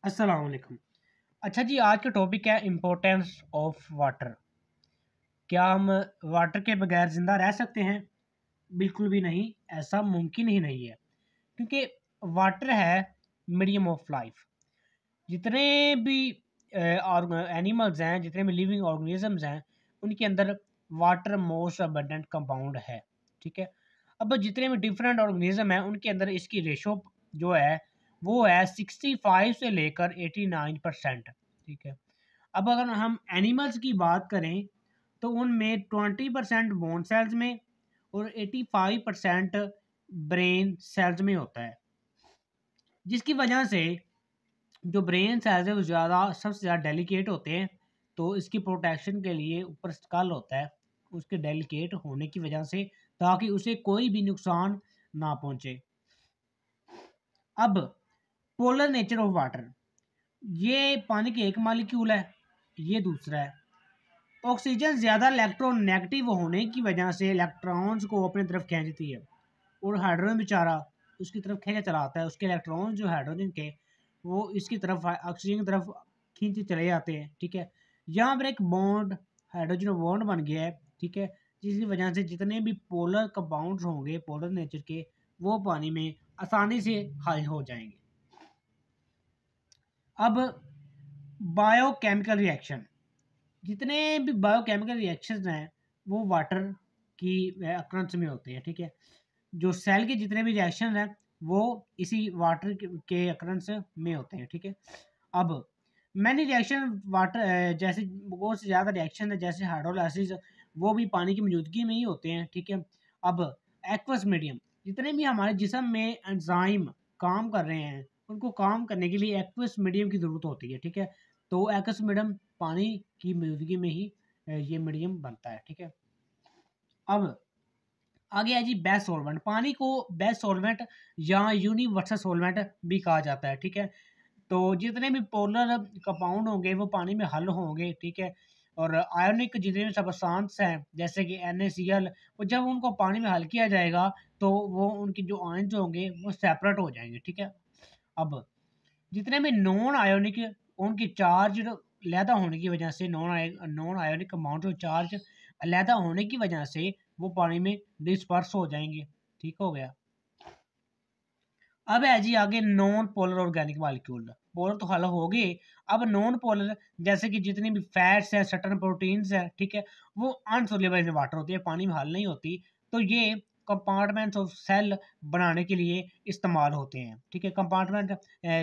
अस्सलाम वालेकुम। अच्छा जी, आज का टॉपिक है इम्पोर्टेंस ऑफ वाटर। क्या हम वाटर के बगैर ज़िंदा रह सकते हैं? बिल्कुल भी नहीं, ऐसा मुमकिन ही नहीं है, क्योंकि वाटर है मीडियम ऑफ लाइफ। जितने भी एनिमल्स हैं, जितने भी लिविंग ऑर्गेनिजम्स हैं, उनके अंदर वाटर मोस्ट अबंडेंट कंपाउंड है। ठीक है। अब जितने भी डिफरेंट ऑर्गेनिज्म हैं, उनके अंदर इसकी रेशो जो है वो है 65 से लेकर 89%। ठीक है। अब अगर हम एनिमल्स की बात करें तो उनमें 20% बोन सेल्स में और 85% ब्रेन सेल्स में होता है, जिसकी वजह से जो ब्रेन सेल्स है वो सबसे ज़्यादा डेलिकेट होते हैं। तो इसकी प्रोटेक्शन के लिए ऊपर स्कल होता है, उसके डेलिकेट होने की वजह से, ताकि उसे कोई भी नुकसान ना पहुंचे। अब पोलर नेचर ऑफ वाटर, ये पानी के एक मालिक्यूल है, ये दूसरा है। ऑक्सीजन ज़्यादा इलेक्ट्रोनेगेटिव होने की वजह से इलेक्ट्रॉन्स को अपनी तरफ खींचती है, और हाइड्रोजन बेचारा उसकी तरफ खींचा चला आता है। उसके इलेक्ट्रॉन जो हाइड्रोजन के, वो इसकी तरफ ऑक्सीजन की तरफ खींचे चले जाते हैं। ठीक है। यहाँ पर एक बॉन्ड, हाइड्रोजन बॉन्ड बन गया है। ठीक है। जिसकी वजह से जितने भी पोलर कंपाउंड्स होंगे पोलर नेचर के, वो पानी में आसानी से हल हो जाएंगे। अब बायोकेमिकल रिएक्शन, जितने भी बायोकेमिकल रिएक्शंस हैं वो वाटर की अक्रंस में होते हैं। ठीक है। जो सेल के जितने भी रिएक्शन हैं वो इसी वाटर के अक्रंस में होते हैं। ठीक है। अब मैनी रिएक्शन वाटर जैसे बहुत से ज़्यादा रिएक्शन है, जैसे हाइड्रोलाइसिस, वो भी पानी की मौजूदगी में ही होते हैं। ठीक है। अब एक्वस मीडियम, जितने भी हमारे जिस्म में एंजाइम काम कर रहे हैं, उनको काम करने के लिए एक्वस मीडियम की ज़रूरत होती है। ठीक है। तो एक्वस मीडियम पानी की मौजूदगी में ही ये मीडियम बनता है। ठीक है। अब आगे है जी बेस्ट सॉल्वेंट। पानी को बेस्ट सॉल्वेंट या यूनिवर्सल सॉल्वेंट भी कहा जाता है। ठीक है। तो जितने भी पोलर कंपाउंड होंगे वो पानी में हल होंगे। ठीक है। और आयोनिक जितने भी सब्सटेंस हैं जैसे कि NaCl, वो जब उनको पानी में हल किया जाएगा तो वो उनकी जो आयन्स होंगे वो सेपरेट हो जाएंगे। ठीक है। अब जितने भी नॉन आयोनिक, उनकी चार्ज अलहदा होने की वजह से, नॉन आयोनिक कंपाउंड जो चार्ज अलहदा होने की वजह से वो पानी में डिस्पर्स हो जाएंगे। ठीक हो गया। अब है जी आगे non polar organic molecule. Polar तो हल हो गए, अब नॉन पोलर जैसे कि जितनी भी फैट्स है, सर्टन प्रोटीन्स है, ठीक है, वो अनसोल्युबल इन वाटर होती है, पानी में हल नहीं होती। तो ये कंपार्टमेंट्स ऑफ सेल बनाने के लिए इस्तेमाल होते हैं। ठीक है। कंपार्टमेंट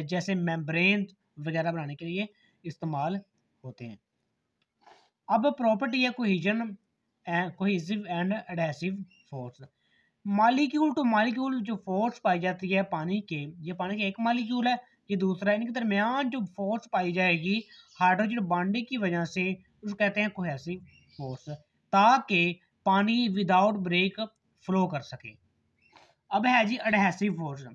जैसे मेम्ब्रेन वगैरह बनाने के लिए इस्तेमाल होते हैं। अब प्रॉपर्टी है cohesion, कोहिजिव and adhesive force. Molecule to molecule जो फोर्स पाई जाती है पानी के, ये पानी के एक मालिक्यूल है, ये दूसरा है, इनके दरमियान जो फोर्स पाई जाएगी हाइड्रोजन बॉन्डिंग की वजह से, उसको कहते हैं कोहेसिव फोर्स, ताकि पानी विदाउट ब्रेक फ्लो कर सके। अब है जी adhesive force.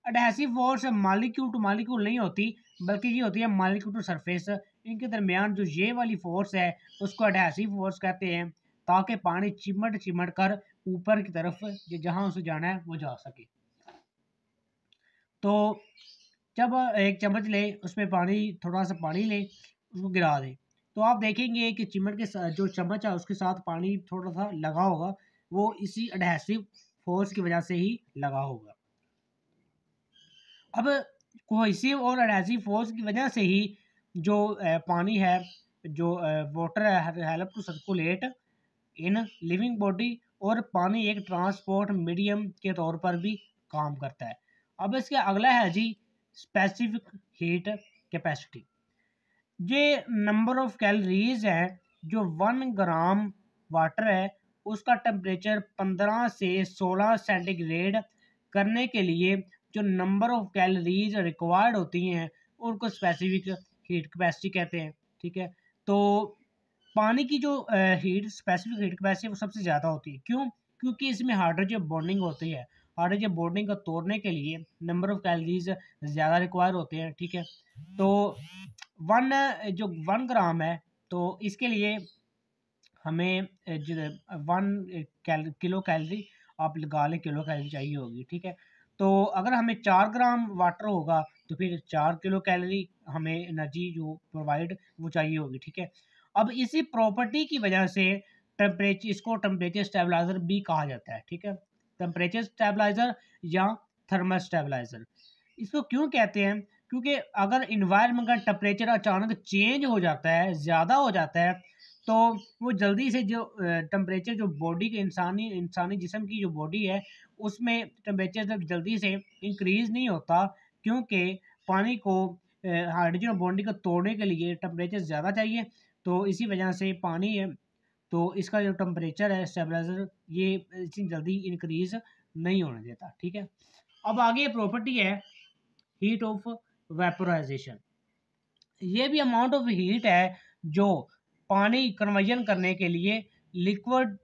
Adhesive force molecule to molecule नहीं होती, बल्कि ये होती है मालिक्यूल टू सरफेस। इनके दरमियान जो ये वाली फोर्स है उसको एडहेसिव फोर्स कहते हैं, ताकि पानी चिमट चिमट कर ऊपर की तरफ जहाँ उसे जाना है वो जा सके। तो जब एक चम्मच ले, उसमें पानी, थोड़ा सा पानी ले, उसको गिरा दे, तो आप देखेंगे कि चिमट के साथ जो चम्मच है उसके साथ पानी थोड़ा सा लगा होगा, वो इसी एडहेसिव फोर्स की वजह से ही लगा होगा। अब कोहेसिव और एडहेसिव फोर्स की वजह से ही जो पानी है, जो वाटर है, help to circulate in living body, और पानी एक ट्रांसपोर्ट मीडियम के तौर पर भी काम करता है। अब इसके अगला है जी स्पेसिफिक हीट कैपेसिटी। ये नंबर ऑफ कैलोरीज है जो 1 ग्राम वाटर है उसका टेम्परेचर 15 से 16 सेंटीग्रेड करने के लिए जो नंबर ऑफ कैलोरीज रिक्वायर्ड होती हैं उनको स्पेसिफिक हीट कैपेसिटी कहते हैं। ठीक है। तो पानी की जो स्पेसिफिक हीट कैपेसिटी वो सबसे ज़्यादा होती है। क्यों? क्योंकि इसमें हाइड्रोजन बॉन्डिंग होती है। हाइड्रोजन बॉन्डिंग को तोड़ने के लिए नंबर ऑफ कैलोरीज ज़्यादा रिक्वायर होते हैं। ठीक है। तो वन जो 1 ग्राम है, तो इसके लिए हमें जो 1 किलो कैलोरी, आप लगा लें किलो कैलोरी चाहिए होगी। ठीक है। तो अगर हमें 4 ग्राम वाटर होगा तो फिर 4 किलो कैलोरी हमें एनर्जी जो प्रोवाइड वो चाहिए होगी, ठीक है। अब इसी प्रॉपर्टी की वजह से इसको टेम्परेचर स्टेबलाइजर भी कहा जाता है, ठीक है। टेम्परेचर स्टेबलाइजर या थर्मल स्टेबलाइजर इसको क्यों कहते हैं? क्योंकि अगर इन्वायरमेंट का टेम्परेचर अचानक चेंज हो जाता है, ज़्यादा हो जाता है, तो वो जल्दी से जो टेम्परेचर जो बॉडी के इंसानी इंसानी जिस्म की जो बॉडी है उसमें टेम्परेचर जब जल्दी से इंक्रीज़ नहीं होता, क्योंकि पानी को हाइड्रोजन बॉन्डिंग को तोड़ने के लिए टेम्परेचर ज़्यादा चाहिए। तो इसी वजह से पानी है, तो इसका जो टेम्परेचर है स्टेबलाइजर ये इतनी जल्दी इंक्रीज़ नहीं होने देता, ठीक है। अब आगे प्रॉपर्टी है हीट ऑफ वेपोराइजेशन। ये भी अमाउंट ऑफ हीट है जो पानी कन्वर्जन करने के लिए liquid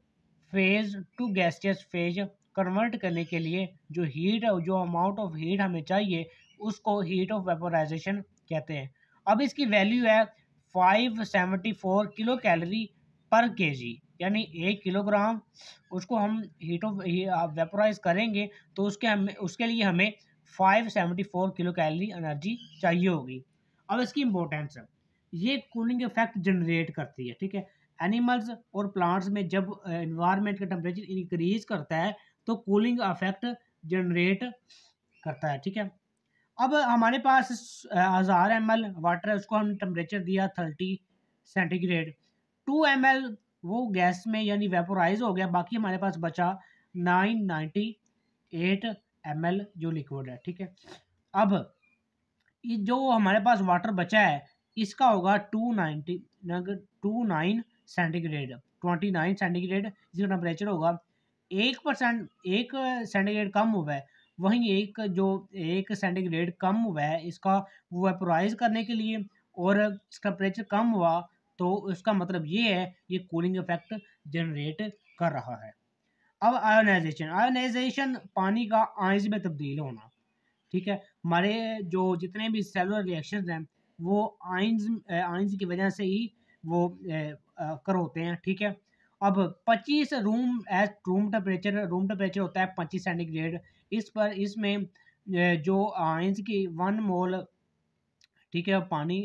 phase two gaseous phase convert करने के लिए जो हीट है, जो अमाउंट ऑफ हीट हमें चाहिए उसको हीट ऑफ वेपोराइजेशन कहते हैं। अब इसकी वैल्यू है 574 किलो कैलोरी पर केजी, यानी 1 किलोग्राम उसको हम हीट ऑफ वेपोराइज करेंगे तो उसके लिए हमें 574 किलो कैलोरी एनर्जी चाहिए होगी। अब इसकी इम्पोर्टेंस है, ये कूलिंग इफेक्ट जनरेट करती है, ठीक है। एनिमल्स और प्लांट्स में जब एनवायरनमेंट का टेम्परेचर इंक्रीज करता है तो कूलिंग इफेक्ट जनरेट करता है, ठीक है। अब हमारे पास 1000 ml वाटर है, उसको हम टेम्परेचर दिया 30 सेंटीग्रेड, 2 ml वो गैस में यानी वेपोराइज हो गया, बाकी हमारे पास बचा 998 ml जो लिक्विड है, ठीक है। अब ये जो हमारे पास वाटर बचा है इसका होगा 29 सेंटीग्रेड, 29 सेंटीग्रेड इसका टेम्परेचर होगा। 1% 1 सेंटीग्रेड कम हुआ है, वहीं एक सेंटीग्रेड कम हुआ है इसका वेपोराइज करने के लिए, और इसका टेम्परेचर कम हुआ तो इसका मतलब ये है ये कूलिंग इफेक्ट जनरेट कर रहा है। अब आयोनाइजेशन पानी का आयंस में तब्दील होना, ठीक है। हमारे जो जितने भी सेलुलर रिएक्शंस हैं वो आयंस की वजह से ही वो कर होते हैं, ठीक है। अब 25 रूम टेम्परेचर होता है 25 सेंटीग्रेड, इसमें जो आयंस की 1 मोल, ठीक है, पानी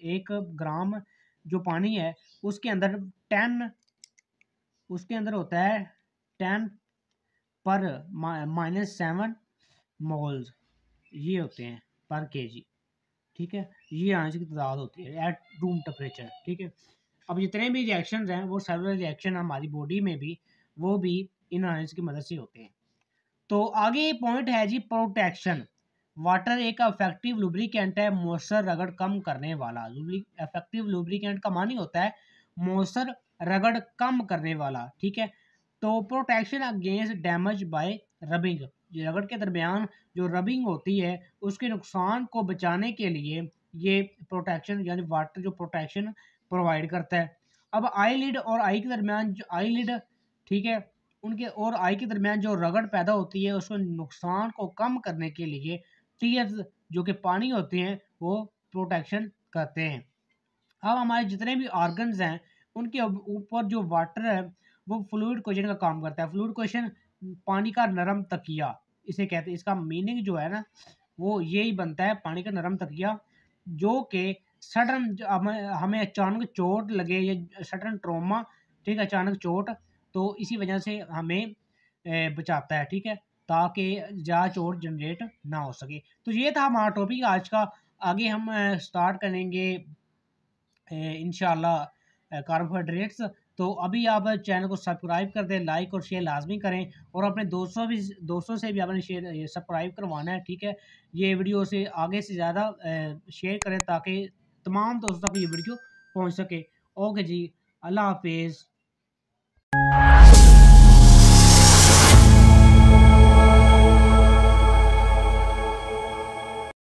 1 ग्राम जो पानी है उसके अंदर 10 उसके अंदर होता है 10 पर -7 मोल्स ये होते हैं पर केजी, ठीक है। ये आंसर की तादाद होती है एट रूम टेम्परेचर, ठीक है। अब जितने भी रिएक्शंस हैं वो सेलुलर रिएक्शन हमारी बॉडी में भी वो भी इन आंसर की मदद से होते हैं। तो आगे पॉइंट है जी प्रोटेक्शन। वाटर एक इफेक्टिव लुब्रिकेंट है, मॉइस्चर रगड़ कम करने वाला। इफेक्टिव लुब्रिकेंट का मानी होता है मॉइस्चर रगड़ कम करने वाला, ठीक है। तो protection against damage bye rubbing, रगड़ के दरमियान जो रबिंग होती है उसके नुकसान को बचाने के लिए ये प्रोटेक्शन यानी वाटर जो प्रोटेक्शन प्रोवाइड करता है। अब आई लिड और आई के दरमियान आई लिड, ठीक है, उनके और आई के दरमियान जो रगड़ पैदा होती है उसको नुकसान को कम करने के लिए टीयर्स जो कि पानी होते हैं वो प्रोटेक्शन करते हैं। अब हमारे जितने भी ऑर्गन्स हैं उनके ऊपर जो वाटर है वो फ्लूइड क्वेश्चन का काम करता है। फ्लूइड क्वेश्चन पानी का नरम तकिया इसे कहते हैं। इसका मीनिंग जो है ना वो यही बनता है, पानी का नरम तकिया, जो कि सडन हमें अचानक चोट लगे या सडन ट्रॉमा, ठीक है, अचानक चोट, तो इसी वजह से हमें बचाता है, ठीक है, ताकि ज़्यादा चोट जनरेट ना हो सके। तो ये था हमारा टॉपिक आज का। आगे हम स्टार्ट करेंगे इंशाल्लाह कार्बोहाइड्रेट्स। तो अभी आप चैनल को सब्सक्राइब कर दें, लाइक और शेयर लाजमी करें, और अपने दोस्तों से भी आपने शेयर सब्सक्राइब करवाना है, ठीक है। ये वीडियो से आगे से ज़्यादा शेयर करें ताकि तमाम दोस्तों तक ये वीडियो पहुंच सके। ओके जी, अल्लाह हाफिज़।